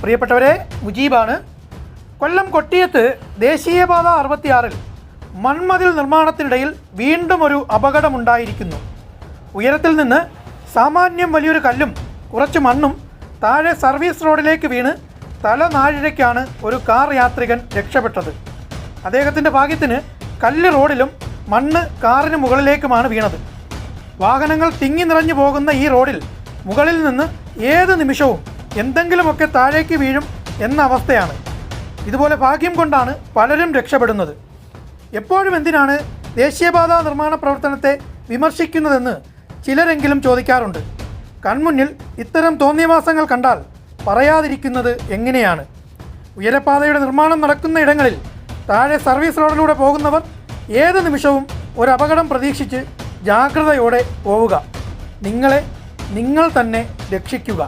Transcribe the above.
പ്രിയപ്പെട്ടവരെ, മുജീബാണ്. കൊല്ലം കൊട്ടിയത്ത് ദേശീയപാത 66-ൽ മൺമതിൽ നിർമ്മാണത്തിനിടയിൽ വീണ്ടും ഒരു അപകടമുണ്ടായിരിക്കുന്നു. ഉയരത്തിൽ നിന്ന് സാമാന്യം വലിയൊരു കല്ലും കുറച്ച് മണ്ണും താഴെ സർവീസ് റോഡിലേക്ക് വീണ് തലനാഴിഴയ്ക്കാണ് ഒരു കാർ യാത്രികൻ രക്ഷപ്പെട്ടത്. അദ്ദേഹത്തിൻ്റെ ഭാഗ്യത്തിന് കല്ല് റോഡിലും മണ്ണ് കാറിന് മുകളിലേക്കുമാണ് വീണത്. വാഹനങ്ങൾ തിങ്ങി നിറഞ്ഞു പോകുന്ന ഈ റോഡിൽ മുകളിൽ നിന്ന് ഏത് നിമിഷവും എന്തെങ്കിലുമൊക്കെ താഴേക്ക് വീഴും എന്ന അവസ്ഥയാണ്. ഇതുപോലെ ഭാഗ്യം കൊണ്ടാണ് പലരും രക്ഷപ്പെടുന്നത്. എപ്പോഴും എന്തിനാണ് ദേശീയപാത നിർമ്മാണ പ്രവർത്തനത്തെ വിമർശിക്കുന്നതെന്ന് ചിലരെങ്കിലും ചോദിക്കാറുണ്ട്. കൺമുന്നിൽ ഇത്തരം തോന്നിയവാസങ്ങൾ കണ്ടാൽ പറയാതിരിക്കുന്നത് എങ്ങനെയാണ്? ഉയരപ്പാതയുടെ നിർമ്മാണം നടക്കുന്ന ഇടങ്ങളിൽ താഴെ സർവീസ് റോഡിലൂടെ പോകുന്നവർ ഏത് നിമിഷവും ഒരു അപകടം പ്രതീക്ഷിച്ച് ജാഗ്രതയോടെ പോവുക. നിങ്ങളെ നിങ്ങൾ തന്നെ രക്ഷിക്കുക.